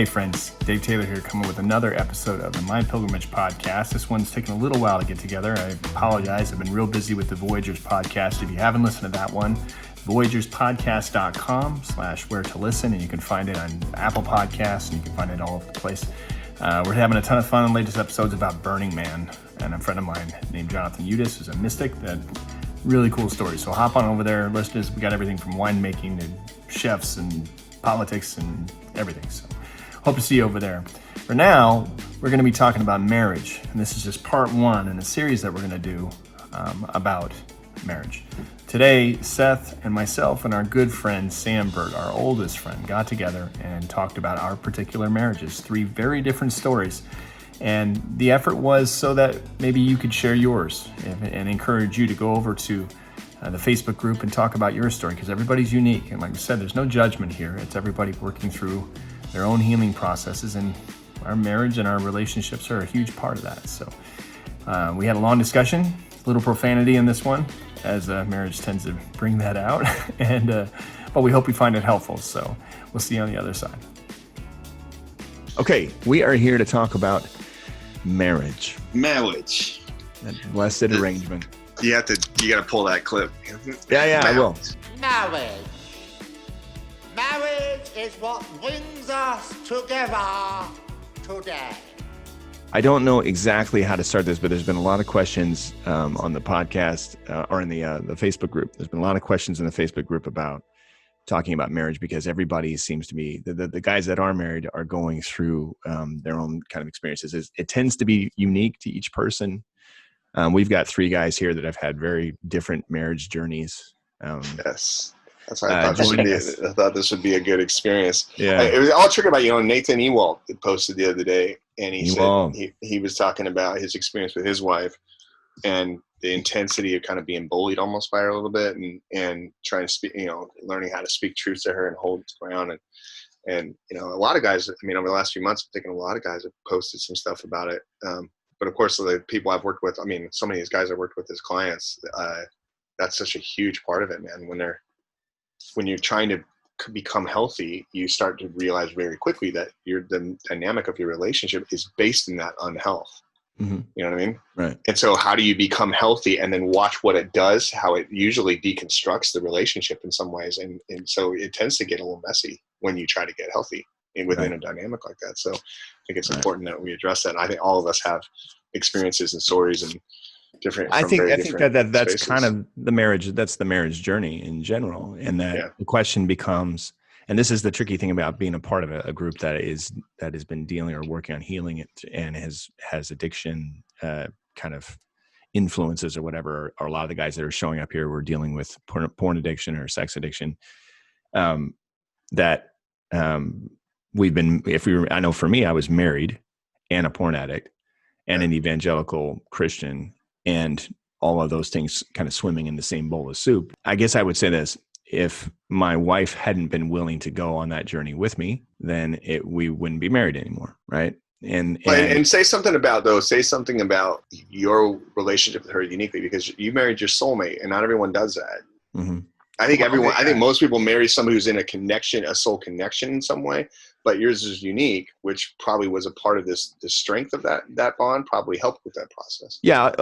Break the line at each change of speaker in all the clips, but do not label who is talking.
Hey friends, Dave Taylor here, coming with another episode of the My Pilgrimage podcast. This one's taken a little while to get together. I apologize. I've been real busy with the Voyagers podcast. If you haven't listened to that one, voyagerspodcast.com/where to listen, and you can find it on Apple Podcasts, and you can find it all over the place. We're having a ton of fun. The latest episode's about Burning Man, and a friend of mine named Jonathan Udis is a mystic. That really cool story. So hop on over there, listeners. We got everything from winemaking to chefs and politics and everything. So hope to see you over there. For now, we're going to be talking about marriage, and this is just part one in a series that we're going to do about marriage. Today, Seth and myself and our good friend Sam Vert, our oldest friend, got together and talked about our particular marriages. 3 very different stories. And the effort was so that maybe you could share yours and encourage you to go over to the Facebook group and talk about your story, because everybody's unique. And like we said, there's no judgment here. It's everybody working through their own healing processes, and our marriage and our relationships are a huge part of that. So we had a long discussion, a little profanity in this one, as marriage tends to bring that out. But we hope you find it helpful. So we'll see you on the other side.
Okay, we are here to talk about marriage.
Marriage.
That blessed arrangement.
You got to pull that clip.
Yeah, I will.
Marriage. Marriage is what brings us together today.
I don't know exactly how to start this, but there's been a lot of questions on the podcast or in the Facebook group. There's been a lot of questions in the Facebook group about talking about marriage, because everybody seems to be, the guys that are married are going through their own kind of experiences. It tends to be unique to each person. We've got 3 guys here that have had very different marriage journeys.
Yes. That's why I thought this would be a good experience.
Yeah.
It was all triggered by, Nathan Ewald posted the other day, and he
Ewald.
said he was talking about his experience with his wife and the intensity of kind of being bullied almost by her a little bit, and trying to speak, learning how to speak truth to her and hold ground. And a lot of guys, over the last few months, I'm thinking a lot of guys have posted some stuff about it. But of course, the people I've worked with, so many of these guys I've worked with as clients, that's such a huge part of it, man. When you're trying to become healthy, you start to realize very quickly that the dynamic of your relationship is based in that unhealth.
Mm-hmm.
You know what I mean?
Right.
And so how do you become healthy, and then watch what it does, how it usually deconstructs the relationship in some ways. And so it tends to get a little messy when you try to get healthy within a dynamic like that. So I think it's important that we address that. I think all of us have experiences and stories and different.
I think that's
spaces.
kind of the marriage. That's the marriage journey in general. And that the question becomes, and this is the tricky thing about being a part of a group that has been dealing or working on healing it and has addiction kind of influences or whatever, or a lot of the guys that are showing up here were dealing with porn addiction or sex addiction. I know for me, I was married and a porn addict and an evangelical Christian, and all of those things kind of swimming in the same bowl of soup. I guess I would say this: if my wife hadn't been willing to go on that journey with me, then we wouldn't be married anymore, right? And
say something about your relationship with her uniquely, because you married your soulmate, and not everyone does that. Mm-hmm. I think most people marry somebody who's in a soul connection in some way, but yours is unique, which probably was a part of the strength of that bond, probably helped with that process.
Yeah.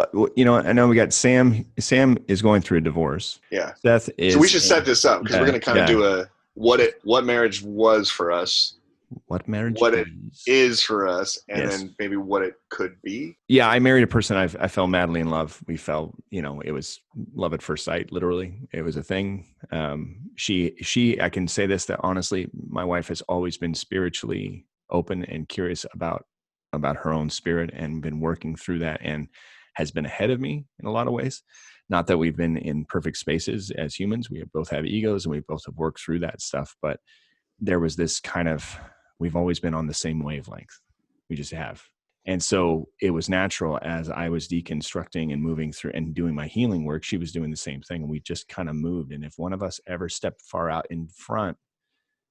I know we got Sam. Sam is going through a divorce.
Yeah.
Seth is.
So we should set this up, because we're going to kind of do what marriage was for us. What it is for us, and then maybe what it could be.
Yeah, I married a person I fell madly in love. We fell, it was love at first sight, literally. It was a thing. I can say this, that honestly, my wife has always been spiritually open and curious about her own spirit, and been working through that, and has been ahead of me in a lot of ways. Not that we've been in perfect spaces as humans. We both have egos, and we both have worked through that stuff. But there was this kind of, we've always been on the same wavelength. We just have. And so it was natural, as I was deconstructing and moving through and doing my healing work, she was doing the same thing. And we just kind of moved. And if one of us ever stepped far out in front,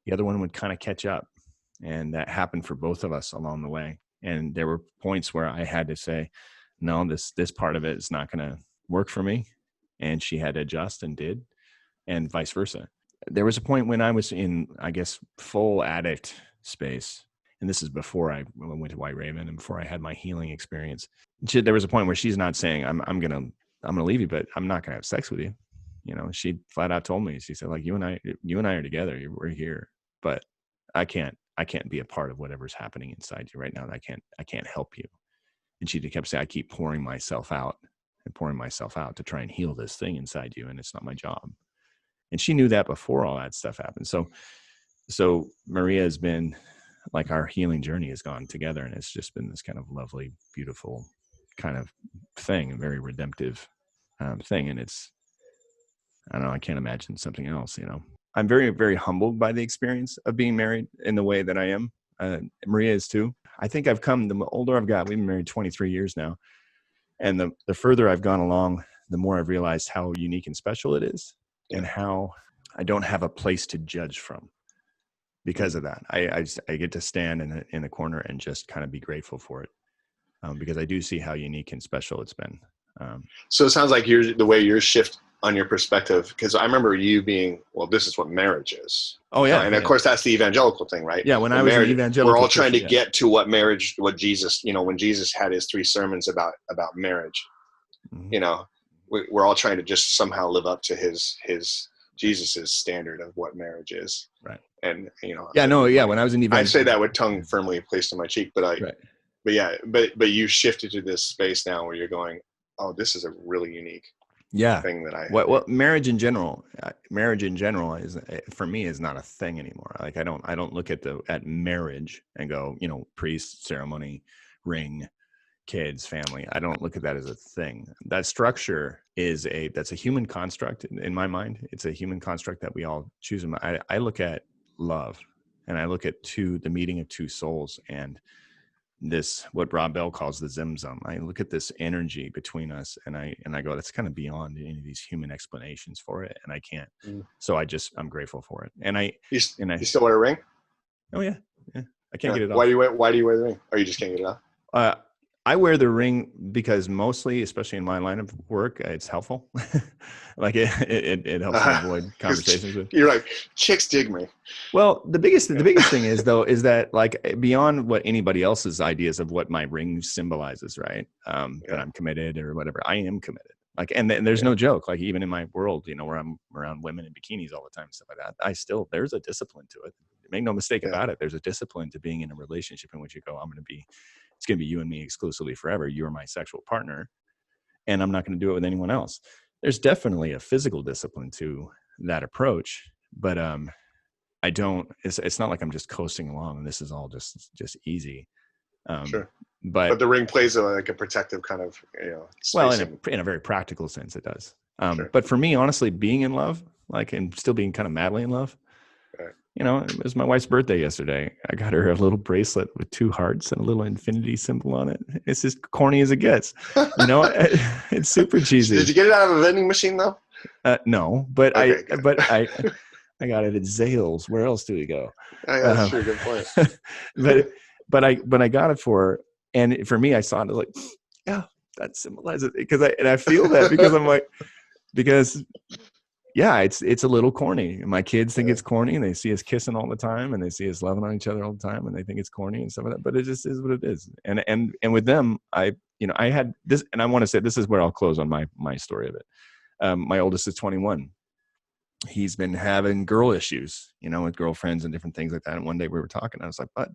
the other one would kind of catch up. And that happened for both of us along the way. And there were points where I had to say, no, this part of it is not going to work for me. And she had to adjust, and did, and vice versa. There was a point when I was in, I guess, full addict space. and this is before I went to White Raven and before I had my healing experience. There was a point where she's not saying, I'm going to leave you, but I'm not going to have sex with you. You know, she flat out told me, she said, like, you and I are together. We're here, but I can't be a part of whatever's happening inside you right now. I can't help you. And she kept saying, I keep pouring myself out to try and heal this thing inside you. And it's not my job. And she knew that before all that stuff happened. So Maria has been like, our healing journey has gone together, and it's just been this kind of lovely, beautiful kind of thing, a very redemptive thing. And I don't know, I can't imagine something else, you know. I'm very, very humbled by the experience of being married in the way that I am. Maria is too. I think I've come, the older I've got, we've been married 23 years now. And the further I've gone along, the more I've realized how unique and special it is, and how I don't have a place to judge from because of that. I get to stand in the corner and just kind of be grateful for it, because I do see how unique and special it's been.
So it sounds like the way your shift on your perspective, because I remember you being, well, this is what marriage is.
Oh yeah.
And of course that's the evangelical thing, right?
Yeah. When I was an evangelical,
we're all trying to get to what Jesus, you know, when Jesus had his 3 sermons about marriage, you know, we're all trying to just somehow live up to Jesus's standard of what marriage is.
Right.
And, you know,
when I was an evangelical,
I say that with tongue firmly placed to my cheek, but but you shifted to this space now where you're going, oh, this is a really unique thing that
well, marriage in general is, for me, is not a thing anymore. Like I don't look at marriage and go, you know, priest, ceremony, ring, kids, family. I don't look at that as a thing. That structure that's a human construct in my mind. It's a human construct that we all choose. I look at love, and I look at the meeting of 2 souls, and this, what Rob Bell calls the zimzum. I look at this energy between us, and I go, that's kind of beyond any of these human explanations for it, and I can't. So I'm grateful for it. And
you still wear a ring?
Oh yeah, I can't get it off.
Why do you wear the ring? Or you just can't get it off?
I wear the ring because mostly, especially in my line of work, it's helpful. Like it helps me avoid conversations with.
You're like, chicks dig me.
Well, the biggest thing is that, like, beyond what anybody else's ideas of what my ring symbolizes, right? That I'm committed or whatever. I am committed. Like, and there's no joke. Like, even in my world, you know, where I'm around women in bikinis all the time, stuff like that, there's a discipline to it. Make no mistake about it. There's a discipline to being in a relationship in which you go, it's going to be you and me exclusively forever. You're my sexual partner, and I'm not going to do it with anyone else. There's definitely a physical discipline to that approach, but it's not like I'm just coasting along and this is all just easy.
Sure.
But
the ring plays like a protective kind of, you know,
well, in a very practical sense, it does.
Sure.
But for me, honestly, being in love, like, and still being kind of madly in love, you know, it was my wife's birthday yesterday. I got her a little bracelet with 2 hearts and a little infinity symbol on it. It's as corny as it gets. You know, it's super cheesy.
Did you get it out of a vending machine though?
No, but
okay,
I got it at Zales. Where else do we go?
That's sure, good point.
but I got it for her, and for me, I saw it like, yeah, that symbolizes it, because I feel that because I'm like, because. Yeah, it's a little corny. My kids think it's corny, and they see us kissing all the time, and they see us loving on each other all the time, and they think it's corny and stuff like that. But it just is what it is. And with them, I had this, and I want to say this is where I'll close on my story of it. My oldest is 21. He's been having girl issues, you know, with girlfriends and different things like that. And one day we were talking, I was like, "But,"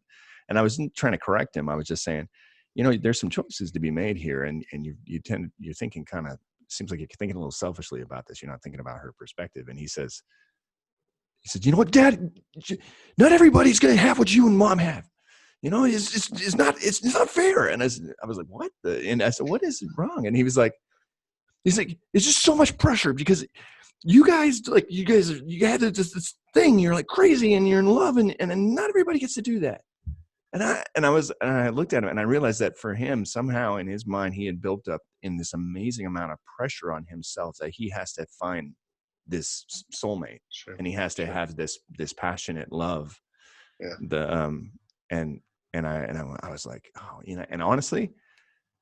and I wasn't trying to correct him. I was just saying, you know, there's some choices to be made here, and you're thinking kind of. Seems like you're thinking a little selfishly about this. You're not thinking about her perspective. And he says, you know what, Dad, not everybody's going to have what you and Mom have. You know, it's not fair. And I was like, what? And I said, what is wrong? And he's like, it's just so much pressure because you guys had this thing. You're like crazy and you're in love and not everybody gets to do that. And I looked at him and I realized that for him, somehow in his mind, he had built up in this amazing amount of pressure on himself that he has to find this soulmate, and he has to have this passionate love. Yeah. And I was like, oh, you know, and honestly,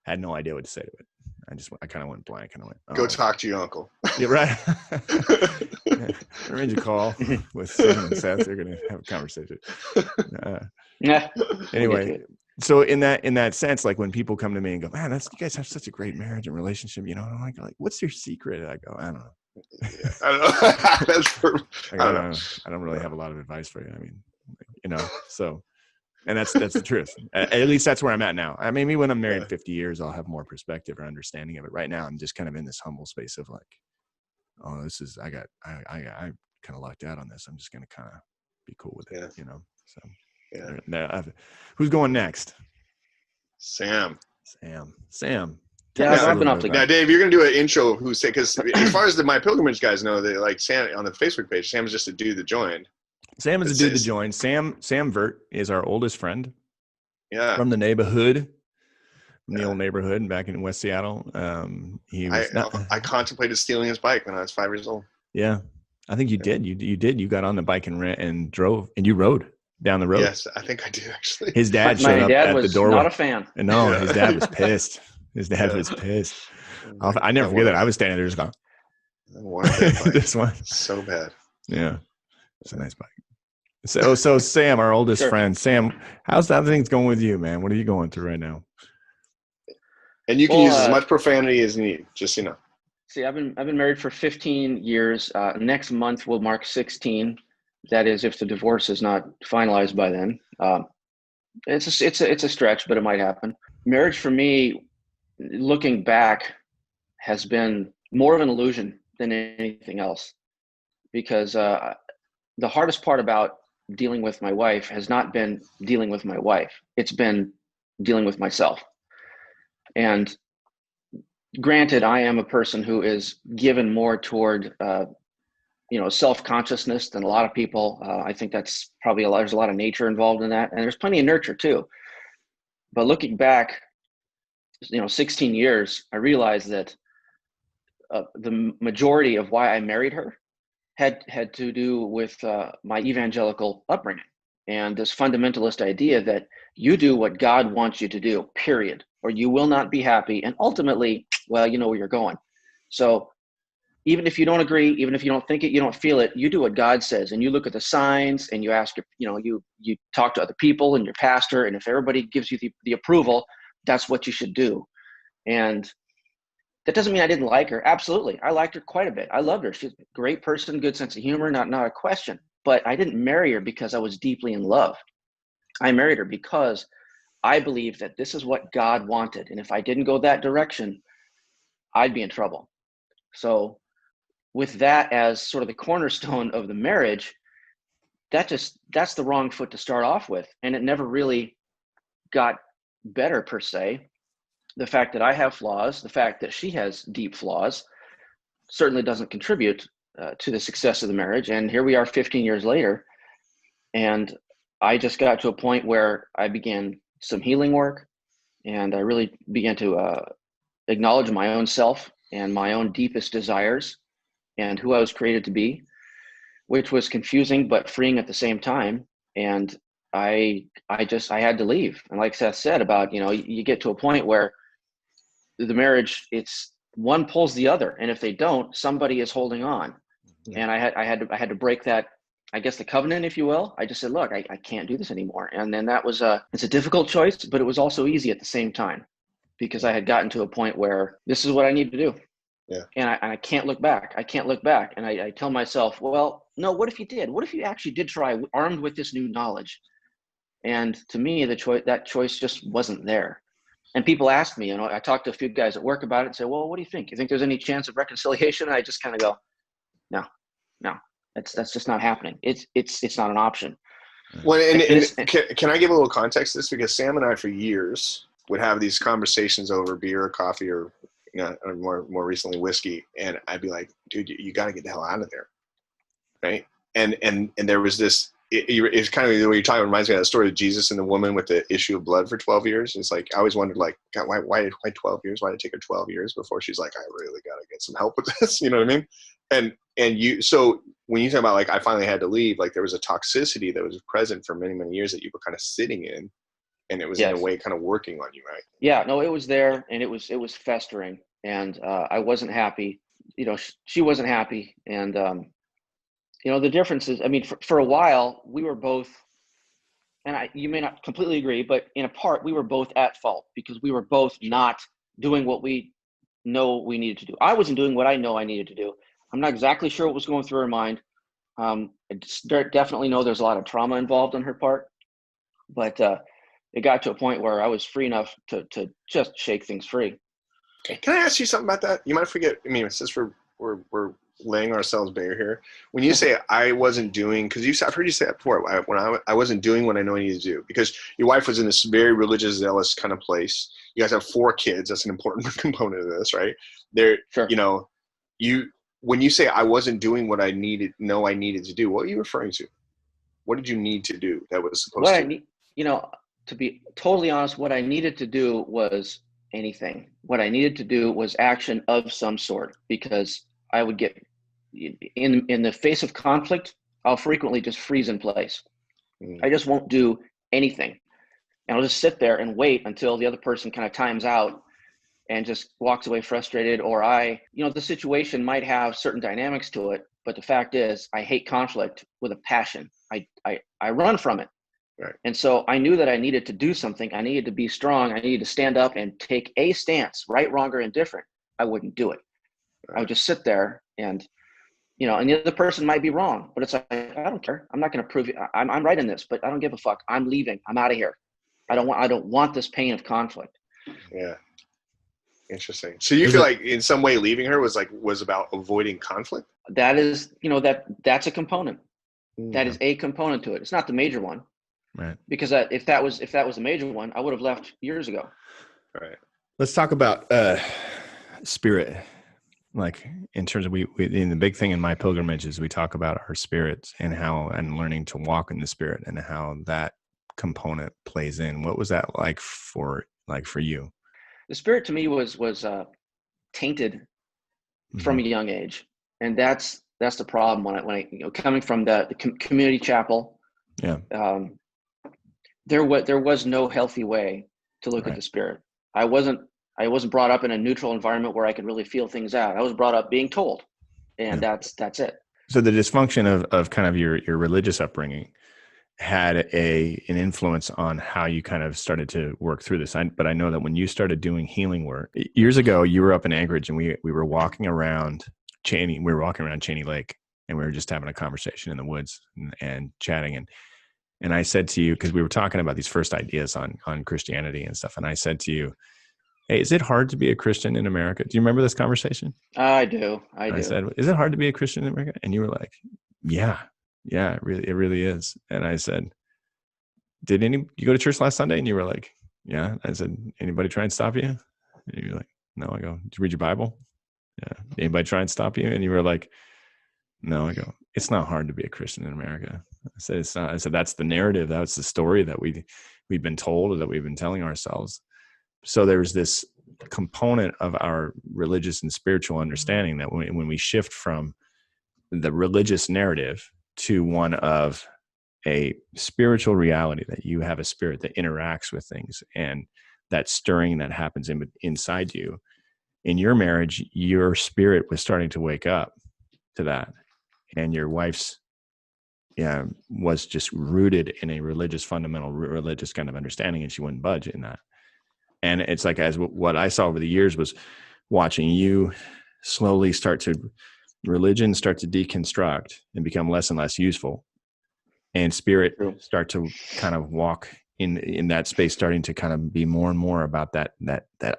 I had no idea what to say to it. I kind of went blank and I went,
Go talk to your uncle.
Yeah, right. Arrange a call with Sam and Seth. They're going to have a conversation.
Yeah.
Anyway, so in that sense, like when people come to me and go, man, you guys have such a great marriage and relationship, you know, I'm like, what's your secret? I go, I don't know.
Yeah, I don't know.
I don't really have a lot of advice for you. I mean, you know, so, and that's the truth. At least that's where I'm at now. I mean, maybe when I'm married 50 years, I'll have more perspective or understanding of it. Right now, I'm just kind of in this humble space of like, oh, I kind of lucked out on this. I'm just going to kind of be cool with it, you know? So, who's going next?
Sam.
Yeah, I've been awfully good.
Now, Dave, you're going to do an intro of who's because as far as my pilgrimage guys know, they like Sam on the Facebook page. Sam's just a dude that joined.
Sam is a dude that joined. Sam Vert is our oldest friend.
Yeah.
From the neighborhood. From the old neighborhood back in West Seattle.
I contemplated stealing his bike when I was 5 years old.
Yeah. I think you did. You did. You got on the bike and drove and you rode down the road.
Yes, I think I did actually.
His dad showed up at the doorway.
Not a fan.
No, his dad was pissed. His dad was pissed. I never forget that. I was standing there just going, this one.
So bad.
Yeah. It's a nice bike. So Sam, our oldest friend. Sam, how's things going with you, man? What are you going through right now?
And you can use as much profanity as you need, just so you know.
See, I've been married for 15 years. Next month will mark 16. That is, if the divorce is not finalized by then. It's a stretch, but it might happen. Marriage for me, looking back, has been more of an illusion than anything else, because the hardest part about dealing with my wife has not been dealing with my wife. It's been dealing with myself. And granted, I am a person who is given more toward, self-consciousness than a lot of people. I think that's probably there's a lot of nature involved in that. And there's plenty of nurture too. But looking back, 16 years, I realized that the majority of why I married her had to do with my evangelical upbringing and this fundamentalist idea that you do what God wants you to do, period, or you will not be happy. And ultimately, well, you know where you're going. So even if you don't agree, even if you don't think it, you don't feel it, you do what God says, and you look at the signs and you ask, you talk to other people and your pastor, and if everybody gives you the approval, that's what you should do. And that doesn't mean I didn't like her. Absolutely. I liked her quite a bit. I loved her. She's a great person, good sense of humor, not a question. But I didn't marry her because I was deeply in love. I married her because I believed that this is what God wanted. And if I didn't go that direction, I'd be in trouble. So with that as sort of the cornerstone of the marriage, that's the wrong foot to start off with. And it never really got better per se. The fact that I have flaws, the fact that she has deep flaws, certainly doesn't contribute to the success of the marriage. And here we are 15 years later. And I just got to a point where I began some healing work, and I really began to acknowledge my own self and my own deepest desires and who I was created to be, which was confusing but freeing at the same time. And I had to leave. And like Seth said about, you get to a point where the marriage, it's one pulls the other. And if they don't, somebody is holding on. Yeah. And I had to break that, I guess, the covenant, if you will. I just said, look, I can't do this anymore. And then that was it's a difficult choice, but it was also easy at the same time, because I had gotten to a point where this is what I need to do.
Yeah. And
I can't look back. And I tell myself, well, no, what if you did? What if you actually did try, armed with this new knowledge? And to me, that choice just wasn't there. And people ask me, I talked to a few guys at work about it and say, well, what do you think? You think there's any chance of reconciliation? And I just kind of go, no, that's just not happening. It's not an option.
Well, and can I give a little context to this? Because Sam and I, for years, would have these conversations over beer or coffee or, or more recently whiskey. And I'd be like, dude, you got to get the hell out of there. Right. And there was this, it's kind of the way you're talking, reminds me of that story of Jesus and the woman with the issue of blood for 12 years. It's like, I always wondered, like, God, why 12 years? Why did it take her 12 years before she's like, I really got to get some help with this? You know what I mean? So when you talk about, like, I finally had to leave, like, there was a toxicity that was present for many, many years that you were kind of sitting in, and it was in a way kind of working on you, right?
Yeah, no, it was there, and it was festering. and I wasn't happy. She wasn't happy, and the difference is, I mean, for a while we were both, and you may not completely agree, but in a part we were both at fault because we were both not doing what we know we needed to do. I wasn't doing what I know I needed to do. I'm not exactly sure what was going through her mind. I definitely know there's a lot of trauma involved on her part, but it got to a point where I was free enough to just shake things free.
Can I ask you something about that? You might forget. I mean, since we're laying ourselves bare here, when you say I wasn't doing, because I've heard you say that before. When I wasn't doing what I know I needed to do, because your wife was in this very religious, zealous kind of place. You guys have 4 kids. That's an important component of this, right?
Sure.
When you say I wasn't doing what I needed to do, what are you referring to? What did you need to do that was supposed to?
To be totally honest, what I needed to do was anything. What I needed to do was action of some sort, because I would get in the face of conflict, I'll frequently just freeze in place. I just won't do anything. And I'll just sit there and wait until the other person kind of times out and just walks away frustrated, or the situation might have certain dynamics to it, but the fact is I hate conflict with a passion. I run from it.
Right.
And so I knew that I needed to do something. I needed to be strong. I needed to stand up and take a stance, right, wrong, or indifferent. I wouldn't do it. Right. I would just sit there and the other person might be wrong, but it's like, I don't care. I'm not going to prove it. I'm right in this, but I don't give a fuck. I'm leaving. I'm out of here. I don't want this pain of conflict.
Yeah. Interesting. So you feel like in some way leaving her was about avoiding conflict?
That is, that's a component. Mm-hmm. That is a component to it. It's not the major one.
Right.
Because if that was a major one, I would have left years ago.
Right.
Let's talk about spirit. Like in terms of in the big thing in my pilgrimage is we talk about our spirits and learning to walk in the spirit and how that component plays in. What was that like for you? The
spirit to me was tainted from a young age, and that's the problem when I coming from the community chapel.
Yeah.
There was no healthy way to look at the spirit. I wasn't brought up in a neutral environment where I could really feel things out. I was brought up being told, and that's it.
So the dysfunction of kind of your religious upbringing had an influence on how you kind of started to work through this. But I know that when you started doing healing work years ago, you were up in Anchorage and we were walking around Cheney. We were walking around Cheney Lake and we were just having a conversation in the woods and chatting. And I said to you, because we were talking about these first ideas on Christianity and stuff. And I said to you, hey, is it hard to be a Christian in America? Do you remember this conversation?
I do.
I said, is it hard to be a Christian in America? And you were like, yeah, it really is. And I said, did you go to church last Sunday? And you were like, yeah. I said, anybody try and stop you? And you were like, no. I go, did you read your Bible? Yeah. Anybody try and stop you? And you were like, no. I go, it's not hard to be a Christian in America. I said, it's not. I said, that's the narrative. That's the story that we've been told, or that we've been telling ourselves. So there's this component of our religious and spiritual understanding that when we shift from the religious narrative to one of a spiritual reality, that you have a spirit that interacts with things, and that stirring that happens inside you. In your marriage, your spirit was starting to wake up to that, and your wife's was just rooted in a fundamental religious kind of understanding, and she wouldn't budge in that. And it's like, as what I saw over the years was watching you slowly religion start to deconstruct and become less and less useful, and spirit start to kind of walk in that space, starting to kind of be more and more about that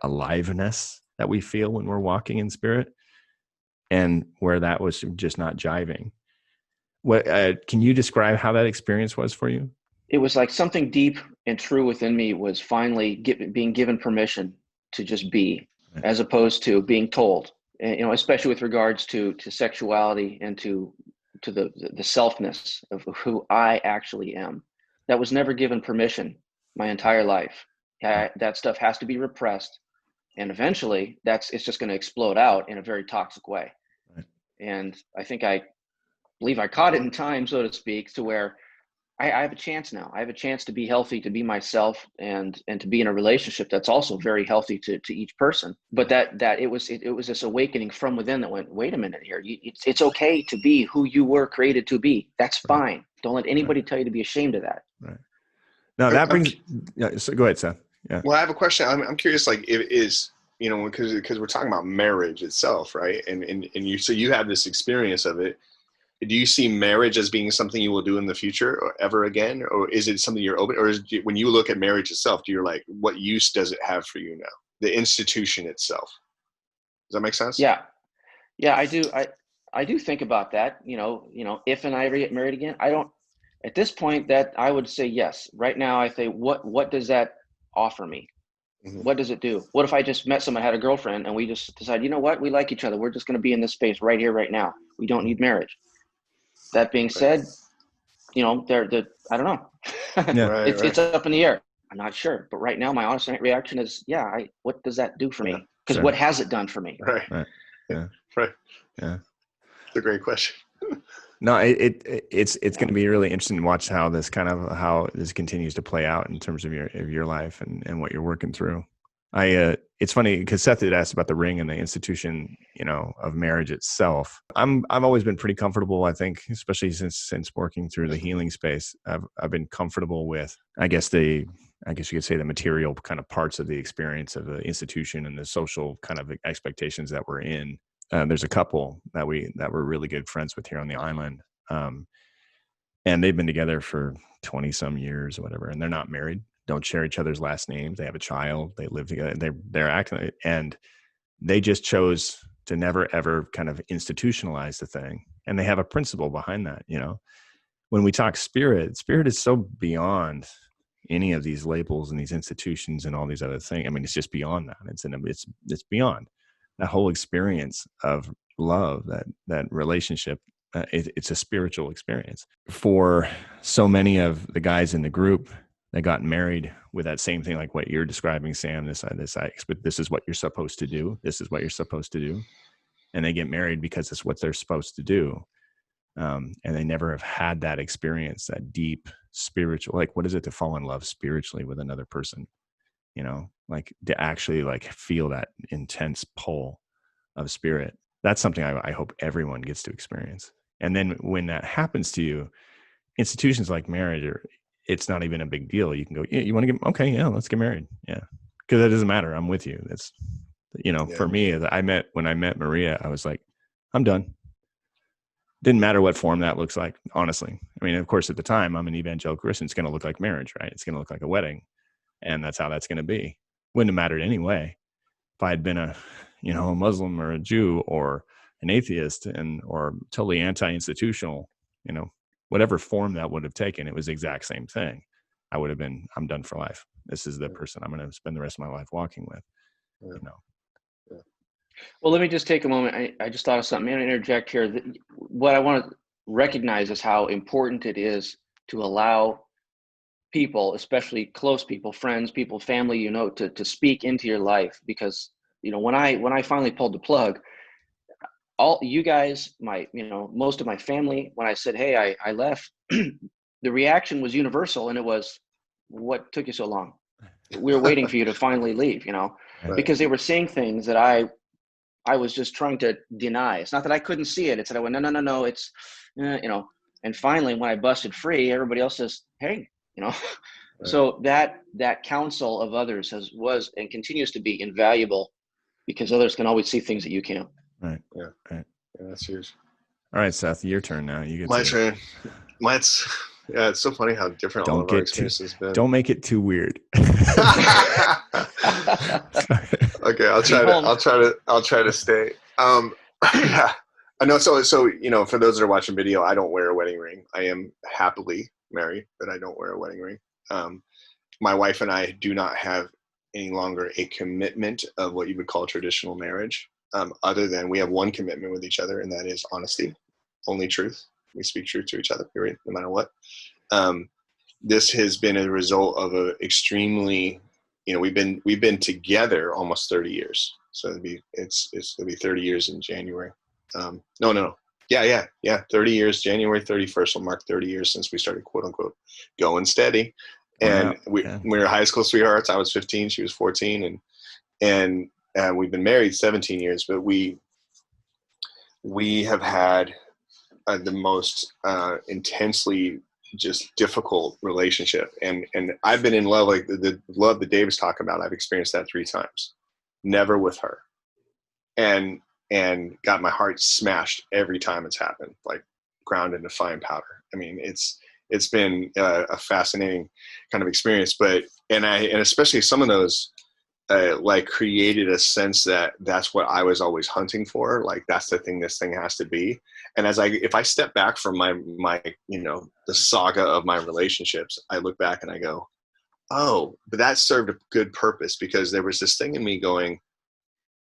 aliveness that we feel when we're walking in spirit, and where that was just not jiving. What can you describe how that experience was for you?
It was like something deep and true within me was finally being given permission to just be, as opposed to being told. And, especially with regards to sexuality and to the selfness of who I actually am. That was never given permission my entire life. That stuff has to be repressed, and eventually it's just going to explode out in a very toxic way. Right. And I think I believe I caught it in time, so to speak, to where I have a chance now. I have a chance to be healthy, to be myself, and to be in a relationship that's also very healthy to each person. But it was this awakening from within that went, wait a minute here. It's okay to be who you were created to be. That's fine. Don't let anybody tell you to be ashamed of that.
Right. Now that brings. Yeah. So go ahead, Seth. Yeah.
Well, I have a question. I'm curious. Like, it is, you know, because we're talking about marriage itself, right? And you have this experience of it. Do you see marriage as being something you will do in the future or ever again? Or is it something you're open, or when you look at marriage itself, do you like, what use does it have for you now? The institution itself. Does that make sense?
Yeah. Yeah, I do. I do think about that, if and I ever get married again. I don't, at this point, that I would say yes. Right now, I say, what does that offer me?
Mm-hmm.
What does it do? What if I just met someone, had a girlfriend, and we just decide, you know what, we like each other. We're just going to be in this space right here, right now. We don't need marriage. That being said, I don't know.
Yeah.
It's up in the air. I'm not sure. But right now, my honest reaction is, what does that do for me? Because what has it done for me?
Right.
Yeah.
Right.
Yeah.
It's a great question.
No, it's going to be really interesting to watch how this continues to play out in terms of your life and what you're working through. It's funny because Seth had asked about the ring and the institution, of marriage itself. I've always been pretty comfortable. I think, especially since working through the healing space, I've been comfortable with, I guess you could say, the material kind of parts of the experience of the institution and the social kind of expectations that we're in. There's a couple that we're really good friends with here on the island, and they've been together for 20 some years or whatever, and they're not married, don't share each other's last names. They have a child, they live together, they're acting, and they just chose to never ever kind of institutionalize the thing. And they have a principle behind that. When we talk spirit is so beyond any of these labels and these institutions and all these other things. I mean, it's just beyond that. It's beyond that whole experience of love, that relationship. It's a spiritual experience. For so many of the guys in the group that got married with that same thing, like what you're describing, Sam, this is what you're supposed to do. This is what you're supposed to do. And they get married because it's what they're supposed to do. And they never have had that experience, that deep spiritual, like, what is it to fall in love spiritually with another person? Like to actually like feel that intense pull of spirit. That's something I hope everyone gets to experience. And then when that happens to you, institutions like marriage, it's not even a big deal. You can go, yeah, you want to get, okay, yeah, let's get married. Yeah. Because that doesn't matter. I'm with you. That's, for me, when I met Maria, I was like, I'm done. Didn't matter what form that looks like, honestly. I mean, of course, at the time, I'm an evangelical Christian. It's going to look like marriage, right? It's going to look like a wedding. And that's how that's going to be. Wouldn't have mattered anyway if I had been a Muslim or a Jew or an atheist or totally anti-institutional, whatever form that would have taken. It was the exact same thing. I would have been, I'm done for life. This is the person I'm going to spend the rest of my life walking with.
Yeah.
Well, let me just take a moment. I just thought of something. I'm going to interject here. What I want to recognize is how important it is to allow people, especially close people, friends, people, family, to speak into your life. Because, when I finally pulled the plug, all you guys, most of my family, when I said, hey, I left, the reaction was universal. And it was, what took you so long? We were waiting for you to finally leave, because they were saying things that I was just trying to deny. It's not that I couldn't see it. It's that I went, no, it's, and finally when I busted free, everybody else says, hey, Right. So that counsel of others was and continues to be invaluable, because others can always see things that you can't.
Right.
Yeah.
Right.
Yeah, that's huge.
All right, Seth, your turn now. You get
My turn. It's so funny how different all of our experiences have been.
Don't make it too weird.
Okay, I'll try to stay. Yeah. I know. So, for those that are watching video, I don't wear a wedding ring. I am happily married, but I don't wear a wedding ring. My wife and I do not have any longer a commitment of what you would call traditional marriage, other than we have one commitment with each other, and that is honesty, only truth. We speak truth to each other, period, no matter what. This has been a result of a extremely, we've been together almost 30 years. So it'll be 30 years in January. No, Yeah. 30 years, January 31st will mark 30 years since we started, quote unquote, going steady. And
Wow.
we
Yeah.
were high school sweethearts. I was 15, she was 14, and we've been married 17 years, but we have had the most intensely just difficult relationship. And I've been in love, like the love that Dave was talking about. I've experienced that 3 times, never with her. And got my heart smashed every time it's happened, like ground into fine powder. I mean, it's been a fascinating kind of experience, and especially some of those like created a sense that that's what I was always hunting for. Like that's the thing this thing has to be. And if I step back from my the saga of my relationships, I look back and I go, oh, but that served a good purpose, because there was this thing in me going,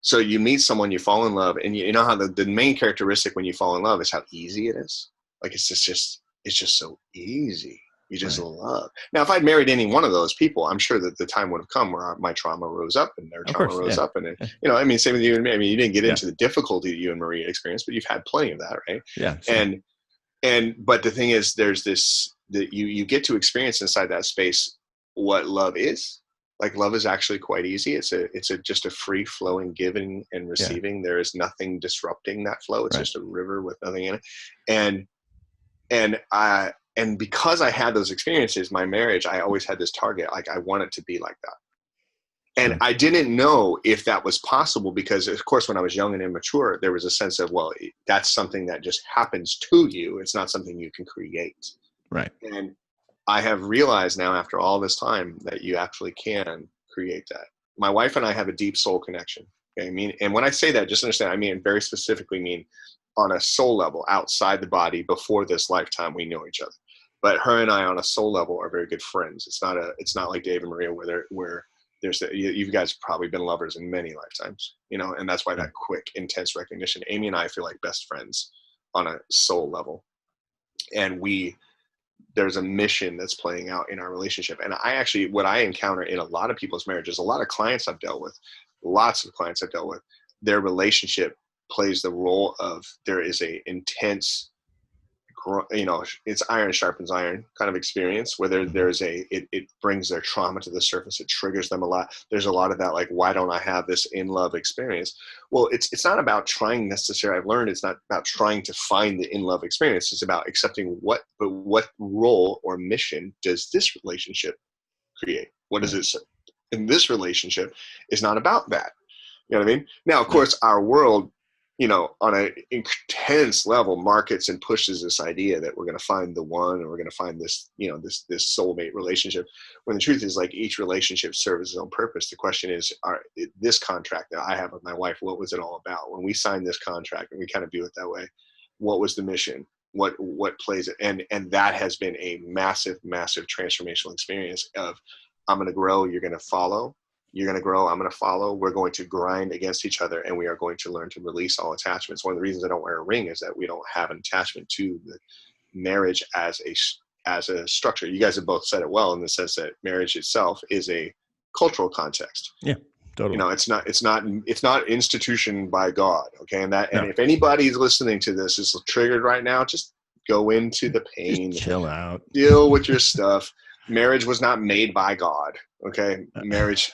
so you meet someone, you fall in love, and you know how the main characteristic when you fall in love is how easy it is. Like it's just so easy. You just love. Now, if I'd married any one of those people, I'm sure that the time would have come where my trauma rose up and their trauma rose up. And, I mean, same with you and me. I mean, you didn't get into the difficulty that you and Maria experienced, but you've had plenty of that, right?
Yeah. Sure.
But the thing is, there's this, that you get to experience inside that space what love is. Like love is actually quite easy. It's just a free flowing giving and receiving. There is nothing disrupting that flow. It's just a river with nothing in it. And because I had those experiences, my marriage, I always had this target. Like I want it to be like that. And I didn't know if that was possible, because of course, when I was young and immature, there was a sense of, well, that's something that just happens to you. It's not something you can create.
Right.
And I have realized now, after all this time, that you actually can create that. My wife and I have a deep soul connection. Okay? I mean, and when I say that, just understand, I mean, very specifically mean on a soul level, outside the body. Before this lifetime, we know each other. But her and I, on a soul level, are very good friends. It's not like Dave and Maria, where you guys have probably been lovers in many lifetimes, and that's why that quick, intense recognition. Amy and I feel like best friends on a soul level, and there's a mission that's playing out in our relationship. And what I encounter in a lot of people's marriages, a lot of clients I've dealt with, their relationship plays the role of, there is a intense, it's iron sharpens iron kind of experience, where it brings their trauma to the surface. It triggers them a lot. There's a lot of that, like, why don't I have this in love experience? Well, it's not about trying necessarily. I've learned it's not about trying to find the in love experience. It's about accepting what role or mission does this relationship create? What is it in this relationship is not about that. You know what I mean? Now, of course, our world, on an intense level, markets and pushes this idea that we're going to find the one, and we're going to find this, this soulmate relationship. When the truth is, like, each relationship serves its own purpose. The question is, this contract that I have with my wife, what was it all about? When we signed this contract, and we kind of view it that way, what was the mission? What plays it? And that has been a massive, massive transformational experience of, I'm going to grow, you're going to follow. You're going to grow, I'm going to follow. We're going to grind against each other, and we are going to learn to release all attachments. One of the reasons I don't wear a ring is that we don't have an attachment to the marriage as a structure. You guys have both said it well, in the sense that marriage itself is a cultural context.
Yeah, totally.
It's not institution by God. Okay. And if anybody's listening to this is triggered right now, just go into the pain,
just chill out,
deal with your stuff. Marriage was not made by God. Okay. Marriage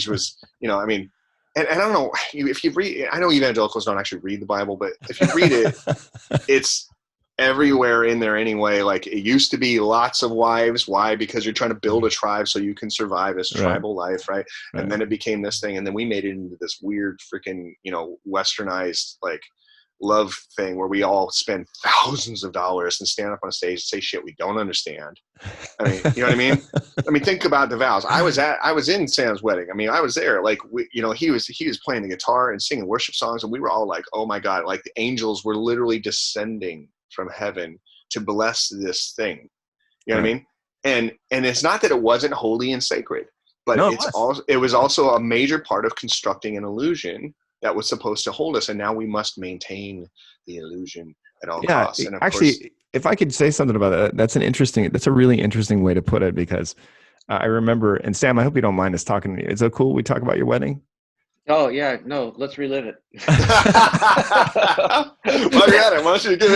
was, I mean, and I don't know if you read, I know evangelicals don't actually read the Bible, but if you read it, it's everywhere in there anyway. Like, it used to be lots of wives. Why? Because you're trying to build a tribe so you can survive this tribal life. Right. And then it became this thing. And then we made it into this weird freaking, westernized, like, love thing where we all spend thousands of dollars and stand up on a stage and say shit we don't understand. I mean, you know what I mean? I mean, think about the vows. I was in Sam's wedding. I mean, I was there. Like, he was playing the guitar and singing worship songs, and we were all like, oh my God, like the angels were literally descending from heaven to bless this thing. You know what I mean? And it's not that it wasn't holy and sacred, but it was also a major part of constructing an illusion that was supposed to hold us. And now we must maintain the illusion at all costs. And
actually, if I could say something about that, that's a really interesting way to put it, because I remember, and Sam, I hope you don't mind us talking. Is it cool we talk about your wedding?
Oh yeah, no, let's relive it.
While you're at it, why don't you give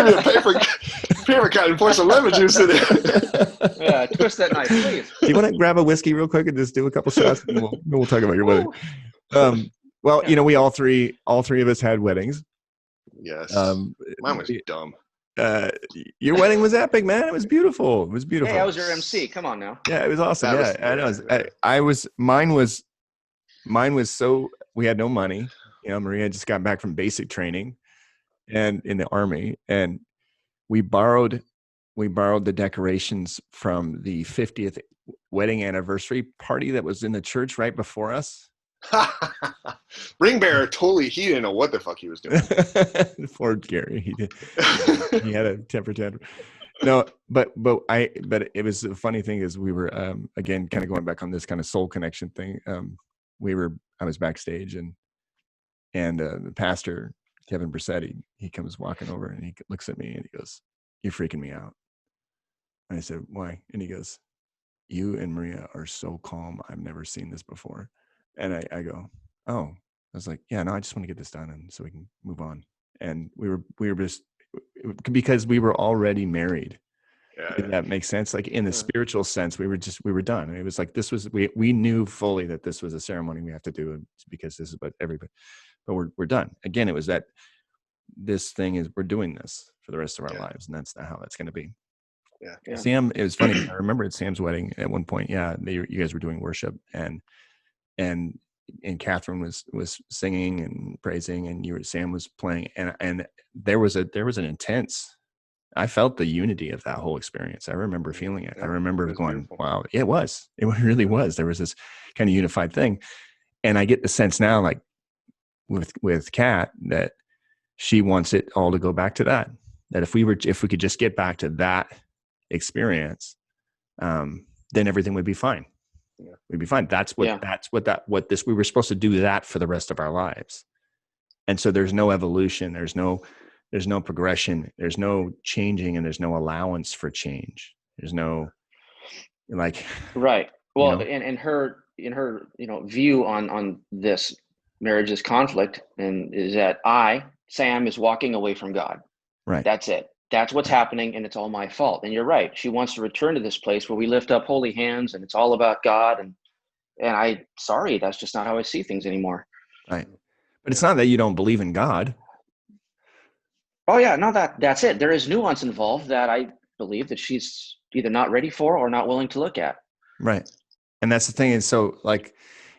me a paper cut and pour some lemon juice in it?
Yeah, twist that knife, please.
Do you want to grab a whiskey real quick and just do a couple shots, and we'll talk about your wedding? Well, we all three of us had weddings.
Yes. Mine was dumb.
Your wedding was epic, man. It was beautiful. It was beautiful.
Hey, I was your MC. Come on now.
Yeah, it was awesome. I know. Mine was so, we had no money. Maria just got back from basic training and in the Army, and we borrowed the decorations from the 50th wedding anniversary party that was in the church right before us.
Ring bearer he didn't know what the fuck he was doing.
Poor Gary, he had a temper tantrum. No, but it was the funny thing is we were again kind of going back on this kind of soul connection thing. I was backstage and the pastor Kevin Brissetti, he comes walking over and he looks at me and he goes, "You're freaking me out." And I said, "Why?" And he goes, "You and Maria are so calm. I've never seen this before." And I go, "Oh." I was like, "Yeah, no, I just want to get this done and so we can move on." And we were just, because we were already married. Yeah, if that makes sense. Like in the spiritual sense, we were done. And it was like, we knew fully that this was a ceremony we have to do because this is what everybody, but we're done. Again, it was that this thing is, we're doing this for the rest of our lives. And that's not how that's going to be. Yeah. Sam, it was funny. I remember at Sam's wedding at one point, you guys were doing worship and Catherine was singing and praising and Sam was playing and there was an intense, I felt the unity of that whole experience. I remember feeling it. I remember going, beautiful. Wow, it really was. There was this kind of unified thing. And I get the sense now, like with Kat, that she wants it all to go back to that if we could just get back to that experience, then everything would be fine. Yeah. We'd be fine. We were supposed to do that for the rest of our lives. And so there's no evolution. There's no progression. There's no changing, and there's no allowance for change. There's no
right. Well, in her view on this marriage's conflict, and is that Sam is walking away from God.
Right.
That's it. That's what's happening, and it's all my fault. And you're right. She wants to return to this place where we lift up holy hands, and it's all about God. And that's just not how I see things anymore.
Right. But it's not that you don't believe in God.
Oh yeah, no, that's it. There is nuance involved that I believe that she's either not ready for or not willing to look at.
Right. And that's the thing. And so like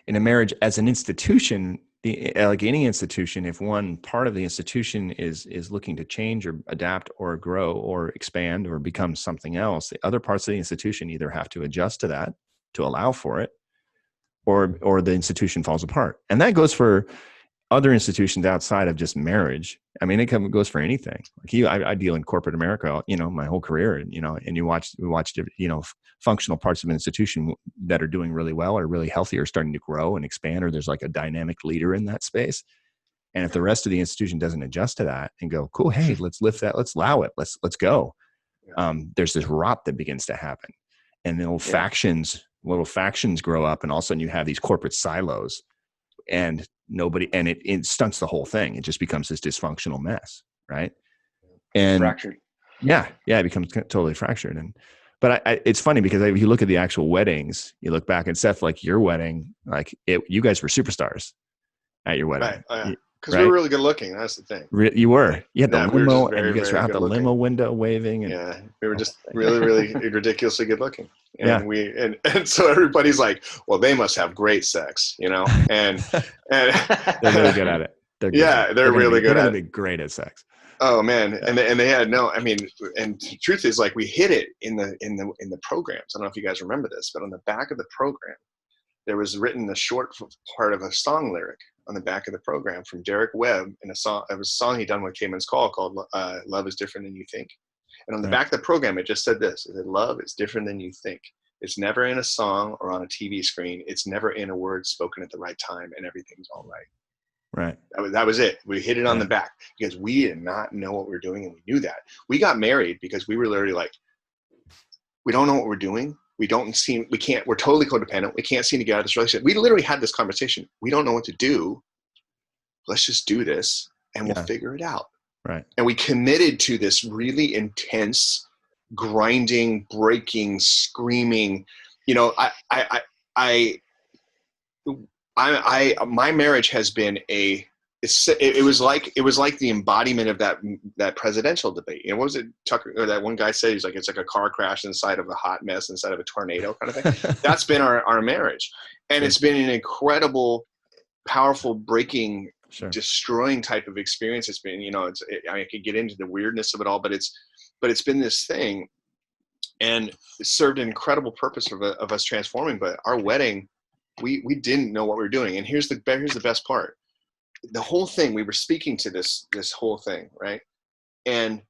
in a marriage as an institution, like any institution, if one part of the institution is looking to change or adapt or grow or expand or become something else, the other parts of the institution either have to adjust to that to allow for it, or the institution falls apart. And that goes for other institutions outside of just marriage. I mean, it goes for anything. Like I deal in corporate America, my whole career, and we watched, functional parts of an institution that are doing really well, or really healthy, or starting to grow and expand, or there's like a dynamic leader in that space. And if the rest of the institution doesn't adjust to that and go, cool, hey, let's lift that, let's allow it, let's go. There's this rot that begins to happen, and little factions grow up, and all of a sudden you have these corporate silos, and it stunts the whole thing. It just becomes this dysfunctional mess, right? And
fractured.
Yeah, it becomes totally fractured. But it's funny because if you look at the actual weddings, you look back and Seth, like your wedding, you guys were superstars at your wedding.
Right. Oh, yeah. Because we were really good looking. That's the thing.
You were. You had the limo,
and
you guys were out the limo window waving. And,
we were just really, really ridiculously good looking. And and so everybody's like, well, they must have great sex, and
they're really good at it.
They're really good at it.
They're going to be great at sex.
Oh man. And they had and the truth is, like, we hid it in the programs. I don't know if you guys remember this, but on the back of the program, there was written a short part of a song lyric on the back of the program from Derek Webb in a song. It was a song he done with Cayman's Call called "Love Is Different Than You Think." And on the back of the program, it just said this: it said, "Love is different than you think. It's never in a song or on a TV screen. It's never in a word spoken at the right time, and everything's all right."
Right.
That was it. We hit it on the back because we did not know what we were doing, and we knew that. We got married because we were literally like, we don't know what we're doing, we're totally codependent. We can't seem to get out of this relationship. We literally had this conversation. We don't know what to do. Let's just do this and we'll figure it out.
Right.
And we committed to this really intense, grinding, breaking, screaming, my marriage has been it was like the embodiment of that presidential debate. What was it Tucker, or that one guy said, he's like, it's like a car crash inside of a hot mess inside of a tornado kind of thing. That's been our marriage. And it's been an incredible, powerful, breaking, destroying type of experience. It's been, I could get into the weirdness of it all, but it's been this thing, and it served an incredible purpose of us transforming. But our wedding, we didn't know what we were doing. And here's the best part. The whole thing, we were speaking to this whole thing, right? And,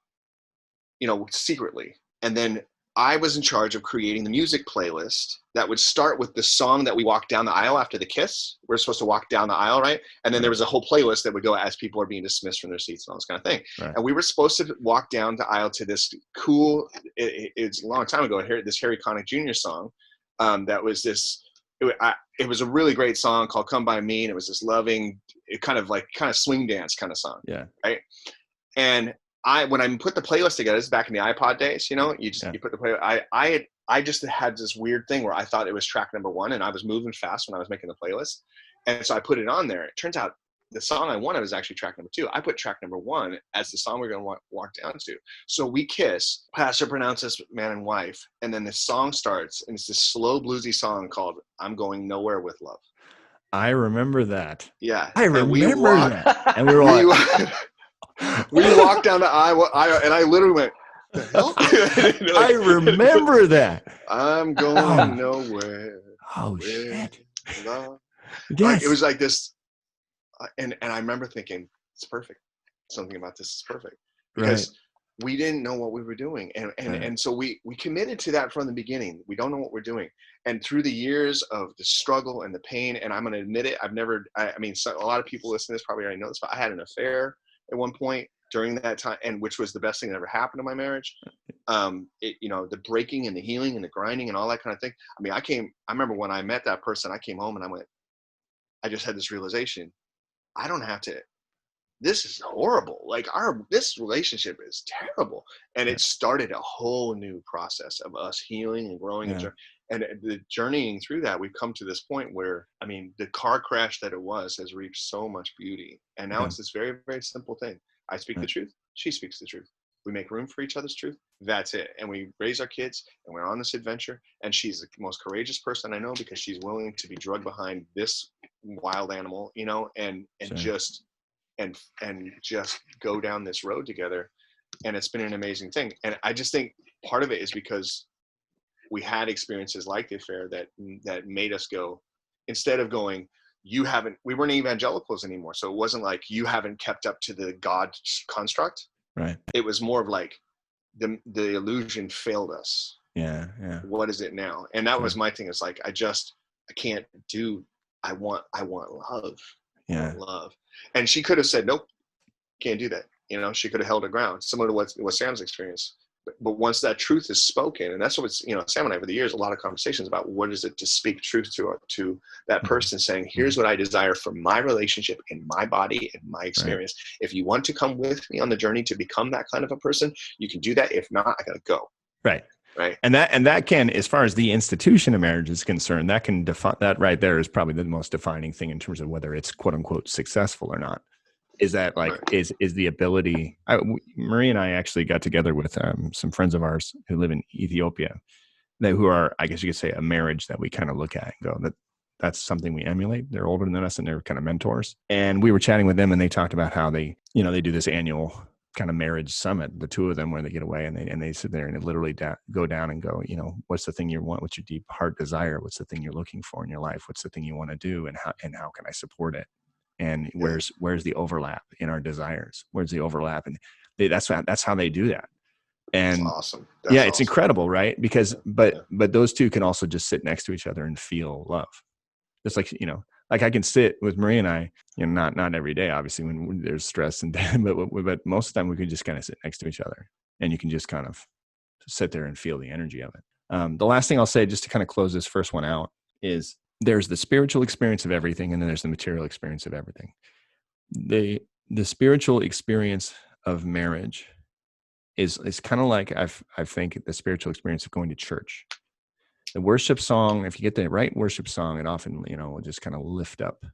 secretly. And then I was in charge of creating the music playlist that would start with the song that we walked down the aisle after the kiss. We're supposed to walk down the aisle, right? And then there was a whole playlist that would go as people are being dismissed from their seats and all this kind of thing. Right. And we were supposed to walk down the aisle to this cool, it's a long time ago, this Harry Connick Jr. song that was this, it was a really great song called Come By Me, and it was this loving, kind of swing dance kind of song. Yeah. Right. And when I put the playlist together, this is back in the iPod days, you put the playlist. I just had this weird thing where I thought it was track number 1, and I was moving fast when I was making the playlist. And so I put it on there. It turns out the song I wanted was actually track number 2. I put track number 1 as the song we're going to walk down to. So we kiss, pastor pronounces man and wife, and then the song starts, and it's this slow bluesy song called I'm Going Nowhere with Love.
I remember that.
Yeah.
I remember that. And we were like,
we walked down the aisle, and I literally went, the hell?
I remember that.
I'm going nowhere.
Oh, shit.
Love. Yes. It was like this. And I remember thinking, it's perfect. Something about this is perfect. Because we didn't know what we were doing. And so we committed to that from the beginning. We don't know what we're doing. And through the years of the struggle and the pain, and I'm going to admit it, a lot of people listening to this probably already know this, but I had an affair at one point during that time, and which was the best thing that ever happened to my marriage. The breaking and the healing and the grinding and all that kind of thing. I remember when I met that person, I came home and I just had this realization. I don't have to, this is horrible. Like this relationship is terrible. And it started a whole new process of us healing and growing. And the journeying through that, we've come to this point where, the car crash that it was has reached so much beauty. And now it's this very, very simple thing. I speak the truth. She speaks the truth. We make room for each other's truth. That's it. And we raise our kids, and we're on this adventure. And she's the most courageous person I know, because she's willing to be drugged behind this wild animal, and just go down this road together. And it's been an amazing thing. And I just think part of it is because we had experiences like the affair that made us go, instead of going, we weren't evangelicals anymore. So it wasn't like you haven't kept up to the God construct. Right. It was more of like the illusion failed us. Yeah. Yeah. What is it now? And that was my thing. It's like, I can't do, I want love. Yeah. Love. And she could have said, nope, can't do that. She could have held her ground, similar to what Sam's experienced. But once that truth is spoken, and that's what Sam and I, over the years, a lot of conversations about what is it to speak truth to that person, saying, here's what I desire for my relationship in my body and my experience. Right. If you want to come with me on the journey to become that kind of a person, you can do that. If not, I gotta go. Right. Right. And that can, as far as the institution of marriage is concerned, that can define, that right there is probably the most defining thing in terms of whether it's quote unquote successful or not. Is that is the ability, Marie and I actually got together with some friends of ours who live in Ethiopia, who are, I guess you could say, a marriage that we kind of look at and go, that's something we emulate. They're older than us and they're kind of mentors. And we were chatting with them, and they talked about how they do this annual kind of marriage summit, the two of them, where they get away and they sit there and they literally go down and go, what's the thing you want? What's your deep heart desire? What's the thing you're looking for in your life? What's the thing you want to do? And how can I support it? And where's the overlap in our desires? Where's the overlap? And that's how they do that. And that's awesome. That's awesome. It's incredible, right? Because, but those two can also just sit next to each other and feel love. Just like, like I can sit with Marie and I, not every day, obviously, when there's stress and but most of the time we can just kind of sit next to each other, and you can just kind of sit there and feel the energy of it.
The last thing I'll say, just to kind of close this first one out, is there's the spiritual experience of everything, and then there's the material experience of everything. The spiritual experience of marriage is kind of like I think the spiritual experience of going to church. The worship song, if you get the right worship song, it often, will just kind of lift up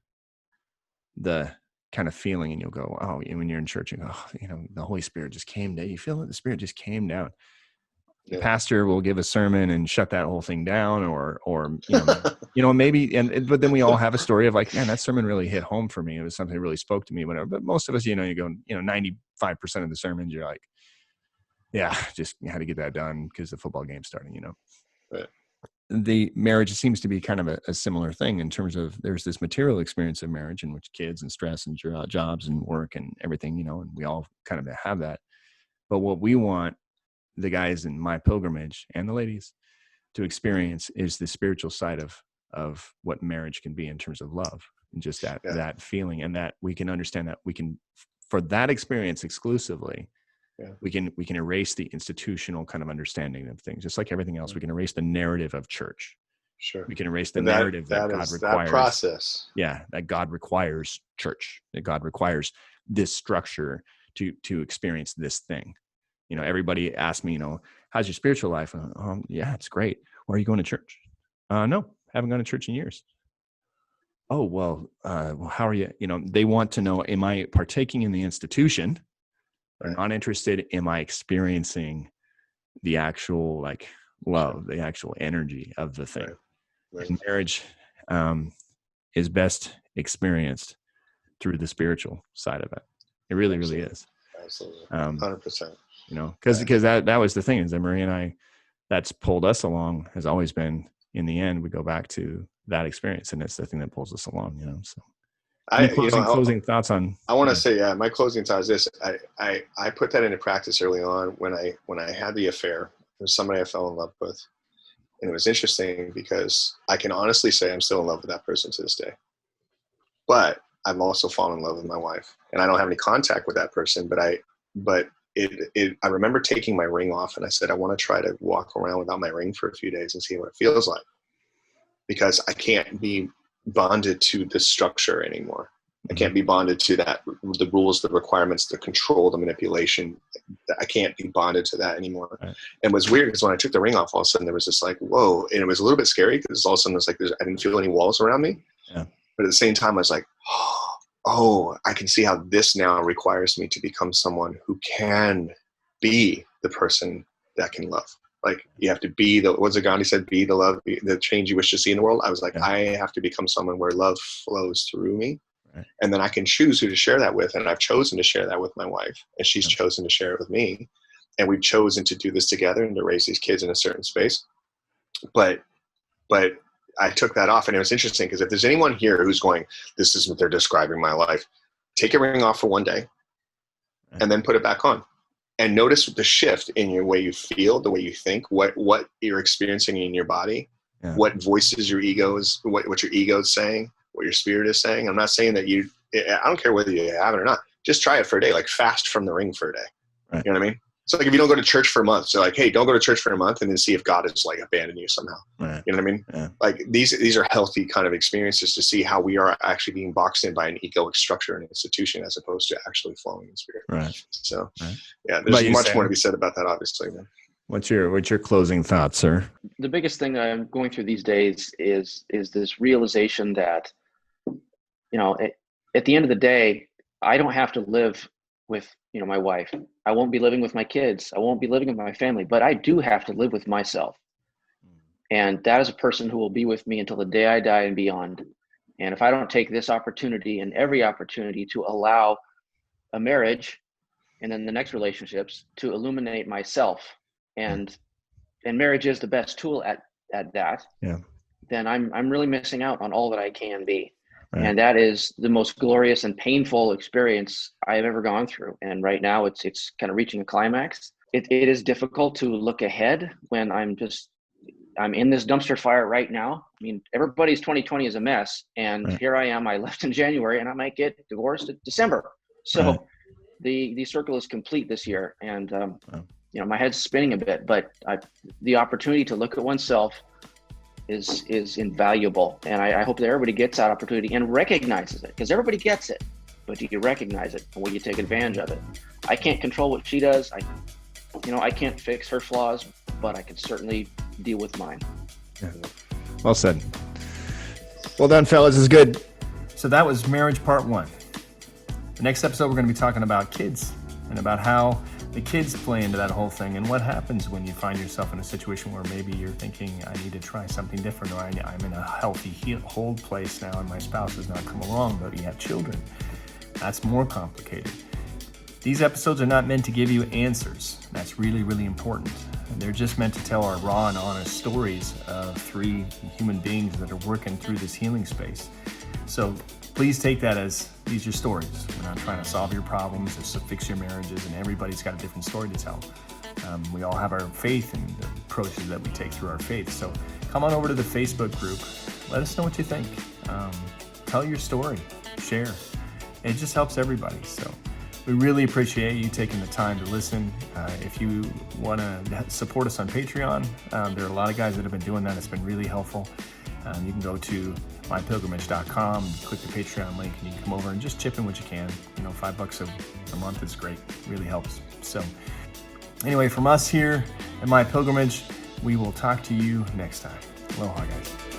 the kind of feeling, and you'll go, oh, when you're in church, you go, oh, the Holy Spirit just came down. You feel that the Spirit just came down. The pastor will give a sermon and shut that whole thing down, or maybe, but then we all have a story of like, man, that sermon really hit home for me. It was something that really spoke to me, whatever. But most of us, you go, 95% of the sermons, you're like, yeah, just had to get that done because the football game's starting,
Right.
The marriage seems to be kind of a similar thing in terms of there's this material experience of marriage in which kids and stress and jobs and work and everything, and we all kind of have that. But what we want the guys in my pilgrimage and the ladies to experience is the spiritual side of what marriage can be in terms of love, and just that feeling, and that we can understand that we can, for that experience exclusively, we can erase the institutional kind of understanding of things. Just like everything else, we can erase the narrative of church.
Sure.
We can erase the narrative that God requires.
That process.
Yeah, that God requires church, that God requires this structure to experience this thing. Everybody asks me, how's your spiritual life? Yeah, it's great. Why are you going to church? No, haven't gone to church in years. Oh, well, how are you? They want to know, am I partaking in the institution? They're not interested. Am I experiencing the actual love, the actual energy of the thing? Right. And marriage is best experienced through the spiritual side of it. It really, really is.
Absolutely. 100%.
Because that was the thing, is that Marie and I, that's pulled us along, has always been, in the end, we go back to that experience, and it's the thing that pulls us along, so. Closing thoughts on?
I want to say, my closing thought is this. I put that into practice early on when I had the affair. There was somebody I fell in love with. And it was interesting because I can honestly say I'm still in love with that person to this day. But I've also fallen in love with my wife. And I don't have any contact with that person, but I remember taking my ring off, and I said, I want to try to walk around without my ring for a few days and see what it feels like. Because I can't be bonded to the structure anymore. I can't be bonded to the rules, the requirements, the control, the manipulation. I can't be bonded to that anymore. Right. And what's weird is when I took the ring off, all of a sudden there was this whoa. And it was a little bit scary because all of a sudden it was I didn't feel any walls around me. Yeah. But at the same time, I was like, oh, I can see how this now requires me to become someone who can be the person that can love. You have to be what's it Gandhi said, be the love, be the change you wish to see in the world. I was like, I have to become someone where love flows through me. Right. And then I can choose who to share that with. And I've chosen to share that with my wife, and she's chosen to share it with me. And we've chosen to do this together and to raise these kids in a certain space. But I took that off, and it was interesting because if there's anyone here who's going, this isn't, they're describing my life, take your ring off for one day and then put it back on. And notice the shift in your way you feel, the way you think, what you're experiencing in your body, what voices your ego is, what your ego is saying, what your spirit is saying. I'm not saying that I don't care whether you have it or not. Just try it for a day, fast from the ring for a day. Right. You know what I mean? So if you don't go to church for a month, so hey, don't go to church for a month and then see if God has abandoned you somehow. Right. You know what I mean? Yeah. These are healthy kind of experiences to see how we are actually being boxed in by an egoic structure and institution as opposed to actually flowing in spirit. Right. So there's much more to be said about that, obviously. Man.
What's your closing thoughts, sir?
The biggest thing that I'm going through these days is this realization that, at the end of the day, I don't have to live with my wife. I won't be living with my kids. I won't be living with my family, but I do have to live with myself. And that is a person who will be with me until the day I die and beyond. And if I don't take this opportunity and every opportunity to allow a marriage and then the next relationships to illuminate myself, and marriage is the best tool at that, then I'm really missing out on all that I can be. Right. And that is the most glorious and painful experience I have ever gone through. And right now it's kind of reaching a climax. It is difficult to look ahead when I'm in this dumpster fire right now. I mean, everybody's 2020 is a mess. And here I am, I left in January and I might get divorced in December. So the circle is complete this year. And my head's spinning a bit, but the opportunity to look at oneself is invaluable. And I hope that everybody gets that opportunity and recognizes it, because everybody gets it, but do you recognize it and will you take advantage of it? I can't control what she does. I can't fix her flaws, but I can certainly deal with mine.
Yeah. Well said. Well done, fellas. This is good.
So that was marriage part 1. The next episode, we're going to be talking about kids and about how the kids play into that whole thing and what happens when you find yourself in a situation where maybe you're thinking, I need to try something different, or I'm in a healthy hold place now and my spouse has not come along, but you have children. That's more complicated. These episodes are not meant to give you answers. That's really, really important. And they're just meant to tell our raw and honest stories of 3 human beings that are working through this healing space. So please take that as these are stories. We're not trying to solve your problems or fix your marriages, and everybody's got a different story to tell. We all have our faith and the approaches that we take through our faith. So come on over to the Facebook group. Let us know what you think. Tell your story. Share. It just helps everybody. So we really appreciate you taking the time to listen. If you want to support us on Patreon, there are a lot of guys that have been doing that. It's been really helpful. You can go to mypilgrimage.com, click the Patreon link, and you can come over and just chip in what you can. $5 a month is great. It really helps. So anyway, from us here at My Pilgrimage, we will talk to you next time. Aloha, guys.